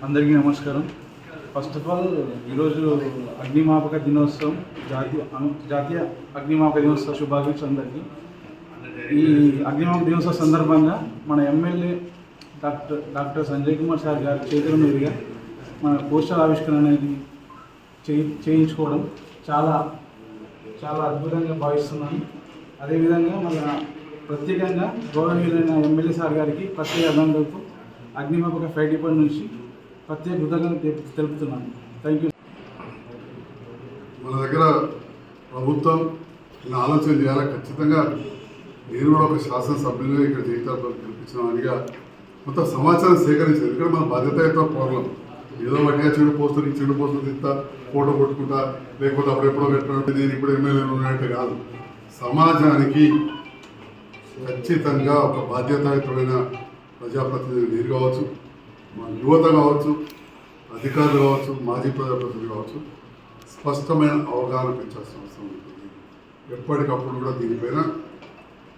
అందరికీ నమస్కారం. First of all ఈరోజు అగ్నిమాపక దినోత్సవం, జాతీయ అగ్నిమాపక దినోత్సవ శుభాకాంక్షలు అందరికీ. ఈ అగ్నిమాపక దినోత్సవ సందర్భంగా మన MLA doctor Sanjay Kumar sir గారి చేతుల మీదుగా మన పోస్టర్ ఆవిష్కరణ అనేది చేయించుకోవడం చాలా చాలా అద్భుతంగా భావిస్తున్నాను. అదేవిధంగా మన ప్రత్యేకంగా గౌరవనీయులైన ఎమ్మెల్యే సార్ గారికి ప్రత్యేక అభినందనలు అగ్నిమాపక ఫైర్ డిపార్ట్మెంట్ నుంచి ప్రత్యేక కృతజ్ఞతలు తెలుపుతున్నాను. Thank you. మన దగ్గర ప్రభుత్వం ఆలోచన చేయాలి. ఖచ్చితంగా నేను కూడా ఒక శాసనసభ్యులుగా ఇక్కడ జీవితాలతో కల్పించిన వాడిగా మొత్తం సమాచారం సేకరించారు. ఇక్కడ మన బాధ్యతతో పోరాం. ఏదో వాటిగా చెడు పోస్తుంది ఇంత ఫోటో కొట్టుకుంటా, లేకపోతే అప్పుడెప్పుడో పెట్టినట్టు నేను ఇప్పుడు ఎమ్మెల్యేలు ఉన్నట్టు కాదు. సమాజానికి ఖచ్చితంగా ఒక బాధ్యతాయుతమైన ప్రజాప్రతినిధులు మీరు కావచ్చు, మన యువత కావచ్చు, అధికారులు కావచ్చు, మాజీ ప్రజాప్రతినిధులు కావచ్చు, స్పష్టమైన అవగాహన పెంచాల్సిన అవసరం ఉంటుంది. ఎప్పటికప్పుడు కూడా దీనిపైన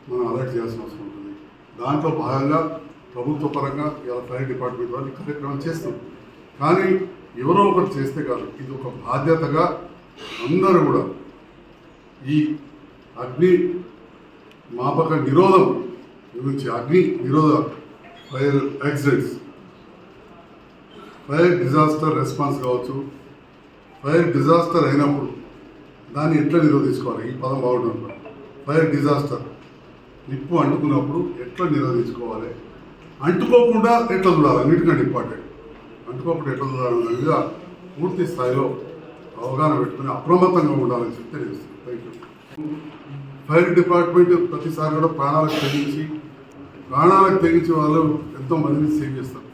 మనం అలర్ట్ చేయాల్సిన అవసరం ఉంటుంది. దాంట్లో భాగంగా ప్రభుత్వ పరంగా ఇలా ఫైర్ డిపార్ట్మెంట్ వాళ్ళు కార్యక్రమం చేస్తాం. కానీ ఎవరో ఒకరు చేస్తే కాదు, ఇది ఒక బాధ్యతగా అందరూ కూడా ఈ అగ్ని మాపక నిరోధం గురించి, అగ్ని నిరోధ fire accidents, fire disaster response కావచ్చు, ఫైర్ డిజాస్టర్ అయినప్పుడు దాన్ని ఎట్లా నిరోధించుకోవాలి, ఈ పదం బాగుంటుంది. ఫైర్ డిజాస్టర్ నిప్పు అంటుకున్నప్పుడు ఎట్లా నిరోధించుకోవాలి, అంటుకోకుండా ఎట్లా చూడాలి, అన్నిటికంటే ఇంపార్టెంట్ అంటుకోకుండా ఎట్లా చూడాలి మీద పూర్తి స్థాయిలో అవగాహన పెట్టుకుని అప్రమత్తంగా ఉండాలని చెప్పి తెలియజేస్తుంది. Thank you. ఫైర్ డిపార్ట్మెంట్ ప్రతిసారి కూడా ప్రాణాలకు తెగించి వాళ్ళు ఎంతో మందిని సేవ్ చేస్తారు.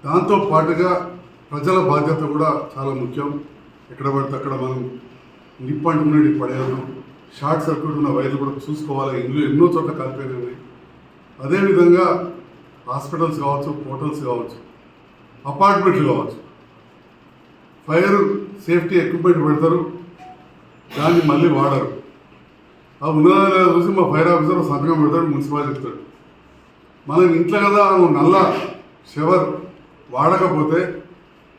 దాంతో పాటుగా ప్రజల బాధ్యత కూడా చాలా ముఖ్యం. ఎక్కడ పడితే అక్కడ మనం నిప్పు అంటుకునేది పడేయదు. షార్ట్ సర్క్యూట్ ఉన్న వైర్లు కూడా చూసుకోవాలి. ఇందులో ఎన్నో చోట్ల కలిపేది. అదేవిధంగా హాస్పిటల్స్ కావచ్చు, హోటల్స్ కావచ్చు, అపార్ట్మెంట్లు కావచ్చు, ఫైర్ సేఫ్టీ ఎక్విప్మెంట్ పెడతారు, దాన్ని మళ్ళీ వాడరు. ఆ ఉన్నదా చూసి మా ఫైర్ ఆఫీసర్ సంతకం పెడతాడు, మున్సిపాలిటీ ఇస్తాడు. మనం ఇంట్లో కదా నల్ల షవర్ వాడకపోతే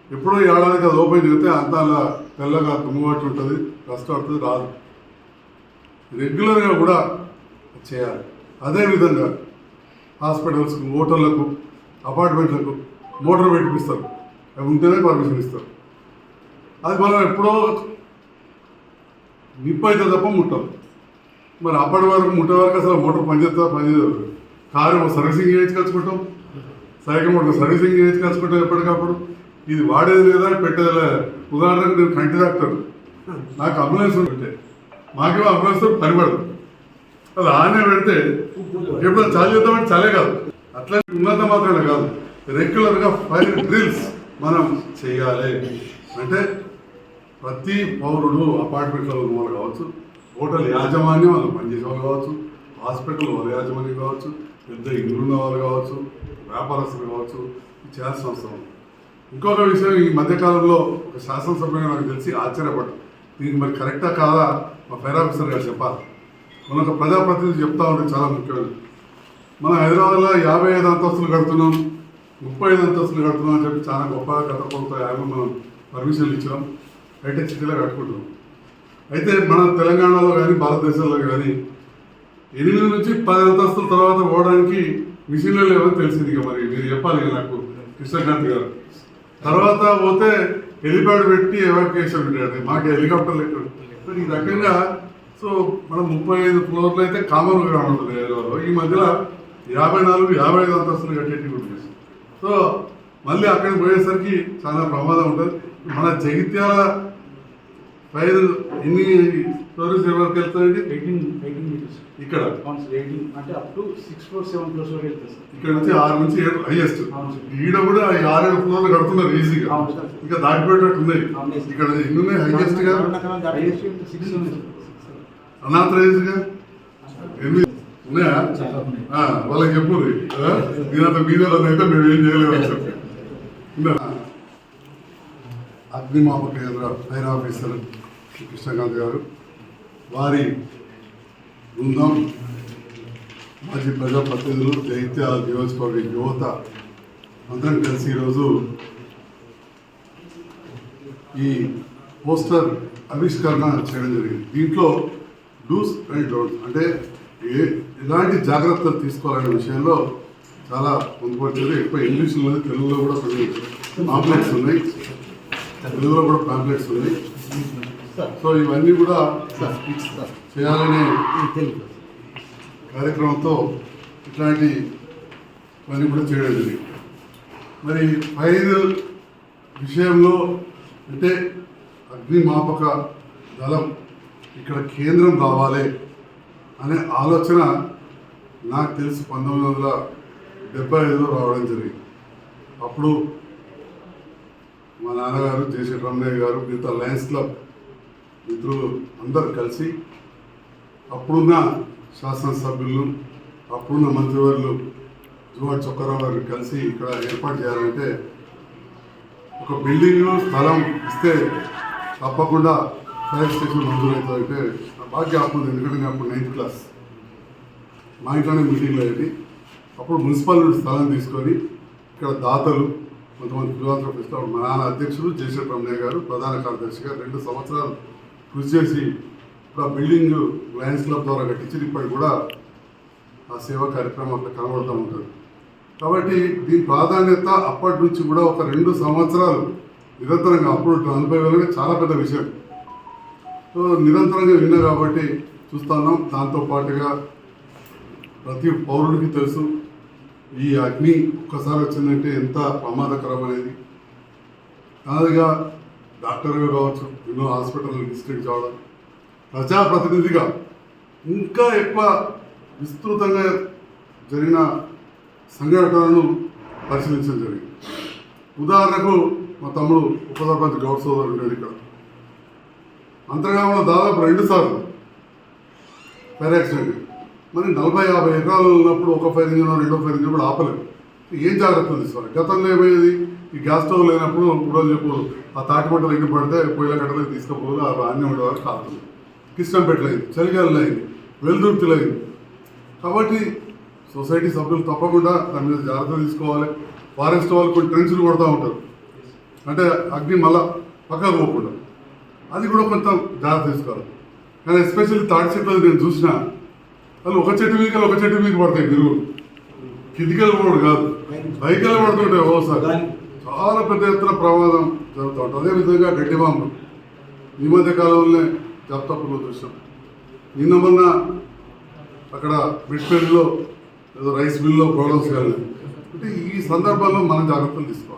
ఎప్పుడో ఏడాదికి అది ఓపెన్ చేస్తే అంతా అలా తెల్లగా తుమ్ముబట్టి ఉంటుంది, రస్ట్ పడుతుంది, రాదు. రెగ్యులర్గా కూడా చేయాలి. అదేవిధంగా హాస్పిటల్స్కు, హోటళ్లకు, అపార్ట్మెంట్లకు మోటార్ పెట్టిపిస్తారు. అవి ఉంటేనే పర్మిషన్ ఇస్తారు. అది మనం ఎప్పుడో నిప్పు అయితే తప్ప ముట్టాం. మరి అప్పటి వరకు ముట్టే వరకు అసలు మోటార్ పనిచేయదు. కారు సర్వీసింగ్ చేయించుకొచ్చుకుంటాం, సైకిల్ మోటార్ సర్వీసింగ్ చేయించుకొచ్చుకుంటాం ఎప్పటికప్పుడు. ఇది వాడేది లేదా, పెట్టేది లేదా. ఉదాహరణకు నేను కంటి డాక్టర్, నాకు అంబులెన్స్ ఉంటే మాకేమో అంబులెన్స్ పనిపడదు. అది ఆనే పెడితే ఎప్పుడైనా చాలు చేద్దామంటే చాలే కాదు. అట్లా ఉన్నంత మాత్రమే కాదు, రెగ్యులర్గా ఫైర్ డ్రిల్స్ మనం చేయాలి. అంటే ప్రతి పౌరుడు, అపార్ట్మెంట్లో ఉన్న వాళ్ళు కావచ్చు, హోటల్ యాజమాన్యం వాళ్ళు పనిచేసే వాళ్ళు కావచ్చు, హాస్పిటల్ వాళ్ళ యాజమాన్యం కావచ్చు, పెద్ద ఇల్లు ఉన్న వాళ్ళు కావచ్చు, వ్యాపారస్తులు కావచ్చు, చేయాల్సిన అవసరం. ఇంకొక విషయం, ఈ మధ్యకాలంలో ఒక శాసనసభ్యుగా నాకు తెలిసి ఆశ్చర్యపడ్డా. దీనికి మరి కరెక్టా కాదా మా ఫైర్ ఆఫీసర్ గారు చెప్పాలి. మన ఒక ప్రజాప్రతినిధి చెప్తా ఉంటే చాలా ముఖ్యమైనది. మనం హైదరాబాద్లో 55 అంతస్తులు కడుతున్నాం, 35 అంతస్తులు కడుతున్నాం అని చెప్పి చాలా గొప్పగా గత ప్రభుత్వం మనం పర్మిషన్లు ఇచ్చినాం, హైటెక్ సిటీలో కట్టుకుంటున్నాం. అయితే మన తెలంగాణలో కానీ భారతదేశంలో కానీ 8 నుంచి 10 అంతస్తుల తర్వాత పోవడానికి మిషన్లు లేవని తెలిసింది. ఇక మరి మీరు చెప్పాలి నాకు, కృష్ణకాంత్ గారు. తర్వాత పోతే హెలిప్యాడ్ పెట్టి ఎవాక్యుయేషన్ పెట్టాడు. మాకు హెలికాప్టర్లు ఎక్కడ. ఈ రకంగా సో మనం 35 ఫ్లోర్లు అయితే కామన్గా ఉంటుంది హైదరాబాద్లో. ఈ మధ్యలో 54, 55 అంతస్తులు కట్టేటి ఉంటుంది. సో మళ్ళీ అక్కడికి పోయేసరికి చాలా ప్రమాదం ఉంటుంది. మన జగిత్యాల ఫైర్ ఎన్ని స్టోరీస్ ఎవరికి వెళ్తాయండి? 18 మీటర్స్ ఇక్కడ 18 అంటే అప్ టు 6 floors 7 floors వరకు వెళ్తుంది సార్. ఇక్కడ నుంచి 6 నుంచి 7 హైయెస్ట్. ఈడ కూడా 6-7 ఫ్లోర్లు కడుతున్నారు ఈజీగా. ఇంకా దాటిపోయేటట్టు ఉన్నాయి. ఇక్కడ ఎన్ని ఉన్నాయి హైయెస్ట్ గా? అనాథరైజ్గా 8 ఉన్నాయా? వాళ్ళకి చెప్పు, దీనంత మీదైతే మేము ఏం చేయలేమని చెప్పి. అగ్నిమాపక కేంద్ర ఫైర్ ఆఫీసర్ కృష్ణకాంత్ గారు, వారి బృందం, మాజీ ప్రజాప్రతినిధులు, జగిత్యాల నియోజకవర్గ యువత అందరం కలిసి ఈరోజు ఈ పోస్టర్ ఆవిష్కరణ చేయడం జరిగింది. దీంట్లో డూస్ అండ్ డోంట్స్ అంటే ఎలాంటి జాగ్రత్తలు తీసుకోవాలనే విషయంలో చాలా పొందుపరిచారు. ఎక్కువ ఇంగ్లీష్లో తెలుగులో కూడా కొన్ని పాంప్లెట్స్ ఉన్నాయి, తెలుగులో కూడా పాంప్లెట్స్ ఉన్నాయి. సో ఇవన్నీ కూడా చేయాలనే కార్యక్రమంతో ఇట్లాంటి పని కూడా చేయడం జరిగింది. మరి ఫైర్ విషయంలో అంటే అగ్నిమాపక దళం ఇక్కడ కేంద్రం రావాలి అనే ఆలోచన నాకు తెలిసి 1975లో రావడం జరిగింది. అప్పుడు మా నాన్నగారు జేసీ రమణయ్య గారు మిగతా లయన్స్ క్లబ్ మిత్రులు అందరు కలిసి అప్పుడున్న శాసనసభ్యులు అప్పుడున్న మంత్రివర్యులు జువాడ్ చొక్కారావు గారు కలిసి ఇక్కడ ఏర్పాటు చేయాలంటే ఒక బిల్డింగ్ స్థలం ఇస్తే తప్పకుండా ఫైర్ స్టేషన్ మంజూరవుతుందంటే బాగా జ్ఞాపకం. ఎందుకంటే నేను అప్పుడు 9th క్లాస్ మా ఇంట్లోనే మీటింగ్లో అయ్యి అప్పుడు మున్సిపల్ స్థలం తీసుకొని ఇక్కడ దాతలు కొంతమంది ఫిలాంథ్రఫిస్టులు మా నాన్న అధ్యక్షులు జేసీ రమణయ్య గారు ప్రధాన కార్యదర్శిగా 2 సంవత్సరాలు కృషి చేసి ఇప్పుడు ఆ బిల్డింగ్ లయన్స్ క్లబ్ ద్వారా కట్టించి ఇప్పటికి కూడా ఆ సేవా కార్యక్రమం అట్లా కనబడుతూ ఉంటుంది. కాబట్టి దీని ప్రాధాన్యత అప్పటి నుంచి కూడా ఒక 2 సంవత్సరాలు నిరంతరంగా అప్పుడు 40,000 చాలా పెద్ద విషయం. సో నిరంతరంగా విన్నా కాబట్టి చూస్తున్నాం. దాంతోపాటుగా ప్రతి పౌరుడికి తెలుసు ఈ అగ్ని ఒక్కసారి వచ్చిందంటే ఎంత ప్రమాదకరం అనేది. కాదుగా డాక్టర్గా కావచ్చు, ఎన్నో హాస్పిటల్ డిస్ట్రిక్ట్ కావడం, ప్రజాప్రతినిధిగా ఇంకా ఎక్కువ విస్తృతంగా జరిగిన సంఘటనలను పరిశీలించడం జరిగింది. ఉదాహరణకు మా తమ్ముడు ఉప సర్పంచ్ గౌడ్ సోదరుడు ఉండేది ఇక్కడ. అంతర్గామంలో దాదాపు 2 సార్లు ఫైర్ యాక్సిడెంట్. మరి 40-50 ఎకరాలు ఉన్నప్పుడు ఒక ఫైర్ ఇంజిన్ 2వ ఫైర్ ఇంజిన్ కూడా ఆపలేదు. ఏం జాగ్రత్తలు తీసుకోవాలి? గతంలో ఏమయ్యేది, ఈ గ్యాస్ స్టవ్ లేనప్పుడు రోజు చెప్పు ఆ తాటిమంటలు ఇంటి పడితే పొయ్యిల కట్టలేదు తీసుకుపోదు, ఆ అన్నీ ఉండేవారు కాదు. కిష్టంపేటలు అయింది, చలిగాలు అయింది, వెల్దుర్తిలు అయింది. కాబట్టి సొసైటీ సభ్యులు తప్పకుండా దాని మీద జాగ్రత్తలు తీసుకోవాలి. ఫారెస్ట్ వాళ్ళు కొన్ని ట్రెంచ్లు కొడుతూ ఉంటారు, అంటే అగ్ని మళ్ళా పక్కకు పోకుండా, అది కూడా కొంత జాగ్రత్త తీసుకోవాలి. కానీ ఎస్పెషల్లీ తాటి చెట్లు నేను చూసిన వాళ్ళు ఒక చెట్టు మీకు పడతాయి, మీరు కిటికీలు కూడా కాదు, బైకలు పడుతుంటాయి. ఓసారి చాలా పెద్ద ఎత్తున ప్రమాదం జరుగుతూ ఉంటుంది. అదేవిధంగా గడ్డి బాంబులు ఈ మధ్య కాలంలోనే జాబితాపుల్లో చూసాం. నిన్న మొన్న అక్కడ మిడ్పల్లిలో ఏదో రైస్ మిల్లో ప్రాబ్లమ్స్ కాలేదు. అంటే ఈ సందర్భాల్లో మనం జాగ్రత్తలు తీసుకోవాలి.